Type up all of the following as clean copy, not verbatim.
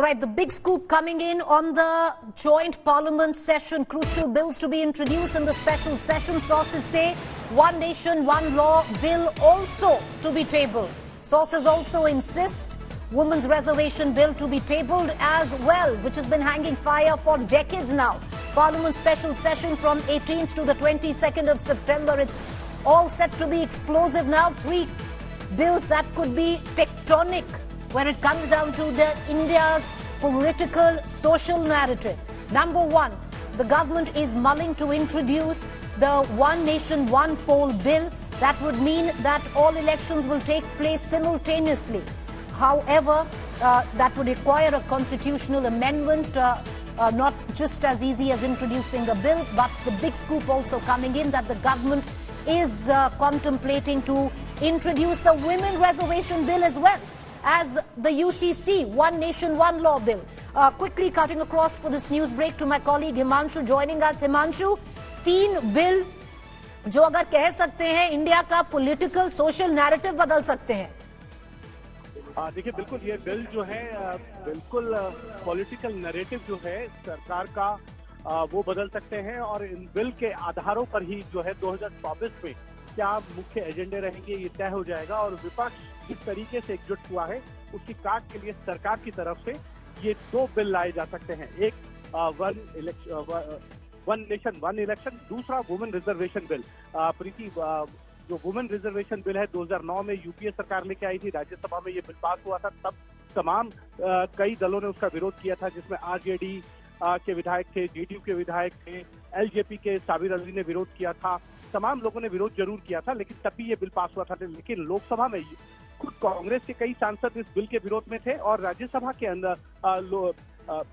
right, the big scoop coming in on the joint parliament session. Crucial bills to be introduced in the special session. Sources say One Nation, One Law bill also to be tabled. Sources also insist Women's Reservation Bill to be tabled as well, which has been hanging fire for decades now. Parliament special session from 18th to the 22nd of September. It's all set to be explosive now. 3 bills that could be tectonic when it comes down to India's political, social narrative. Number one, the government is mulling to introduce the One Nation, One Poll bill. That would mean that all elections will take place simultaneously. However, that would require a constitutional amendment, not just as easy as introducing a bill, but the big scoop also coming in that the government is contemplating to introduce the Women Reservation Bill as well as the UCC, One Nation, One Law bill. Quickly cutting across for this news break to my colleague Himanshu joining us. Himanshu, 3 bill जो अगर कह सकते हैं India का political social narrative बदल सकते हैं। देखिए, बिल्कुल ये बिल जो है बिल्कुल पॉलिटिकल नैरेटिव जो है सरकार का वो बदल सकते हैं और इन बिल के आधारों पर ही जो है 2024 में क्या मुख्य एजेंडे रहेंगे ये तय हो जाएगा। और विपक्ष किस तरीके से एकजुट हुआ है उसकी काट के लिए सरकार की तरफ से ये 2 बिल लाए जा सकते हैं। एक वन नेशन वन इलेक्शन, दूसरा वुमेन रिजर्वेशन बिल। प्रीति, जो वुमेन रिजर्वेशन बिल है 2009 में यूपीए सरकार लेके आई थी, राज्यसभा में ये बिल पास हुआ था। तब तमाम कई दलों ने उसका विरोध किया था, जिसमें आरजेडी के विधायक थे, जेडीयू के विधायक थे, एलजेपी के साबिर अली ने विरोध किया था। तमाम लोगों ने विरोध जरूर किया था, लेकिन तब भी ये बिल पास हुआ था। लेकिन लोकसभा में खुद कांग्रेस के कई सांसद इस बिल के विरोध में थे और राज्यसभा के अंदर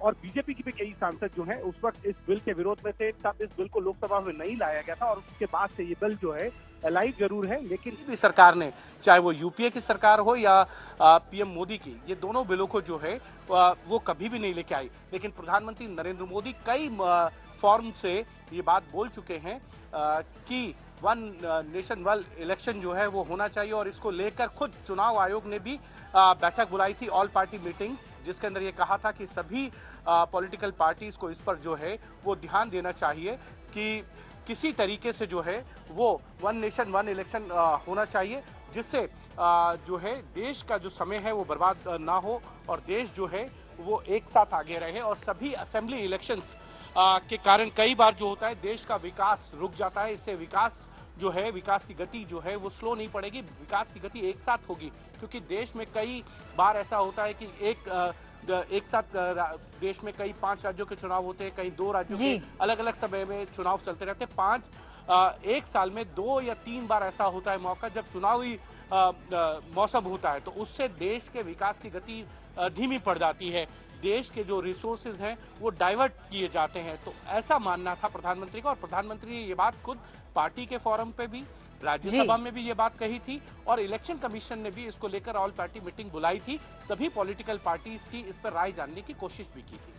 और बीजेपी की भी कई सांसद जो हैं उस वक्त इस बिल के विरोध में थे। तब इस बिल को लोकसभा में नहीं लाया गया था और उसके बाद से ये बिल जो है लाइव जरूर है, लेकिन भी सरकार ने, चाहे वो यूपीए की सरकार हो या पीएम मोदी की, ये दोनों बिलों को जो है वो कभी भी नहीं लेके आई। लेकिन प्रधानमंत्री नरेंद्र मोदी कई फॉर्म से ये बात बोल चुके हैं कि वन नेशन वन इलेक्शन जो है वो होना चाहिए और इसको लेकर खुद चुनाव आयोग ने भी बैठक बुलाई थी, ऑल पार्टी मीटिंग, जिसके अंदर ये कहा था कि सभी पॉलिटिकल पार्टीज को इस पर जो है वो ध्यान देना चाहिए कि किसी तरीके से जो है वो वन नेशन वन इलेक्शन होना चाहिए, जिससे जो है देश का जो समय है वो बर्बाद ना हो और देश जो है वो एक साथ आगे रहे। और सभी असेंबली इलेक्शंस के कारण कई बार जो होता है देश का विकास रुक जाता है। इससे विकास जो है, विकास की गति जो है वो स्लो नहीं पड़ेगी, विकास की गति एक साथ होगी। क्योंकि देश में कई बार ऐसा होता है कि एक साथ देश में कई 5 राज्यों के चुनाव होते हैं, कई 2 राज्यों के अलग अलग समय में चुनाव चलते रहते हैं। एक साल में 2 या 3 बार ऐसा होता है मौका जब चुनावी मौसम होता है, तो उससे देश के विकास की गति धीमी पड़ जाती है, देश के जो रिसोर्सेज हैं वो डाइवर्ट किए जाते हैं। तो ऐसा मानना था प्रधानमंत्री का और प्रधानमंत्री ने ये बात खुद पार्टी के फोरम पे भी, राज्यसभा में भी ये बात कही थी और इलेक्शन कमीशन ने भी इसको लेकर ऑल पार्टी मीटिंग बुलाई थी। सभी पॉलिटिकल पार्टीज की इस पर राय जानने की कोशिश भी की थी।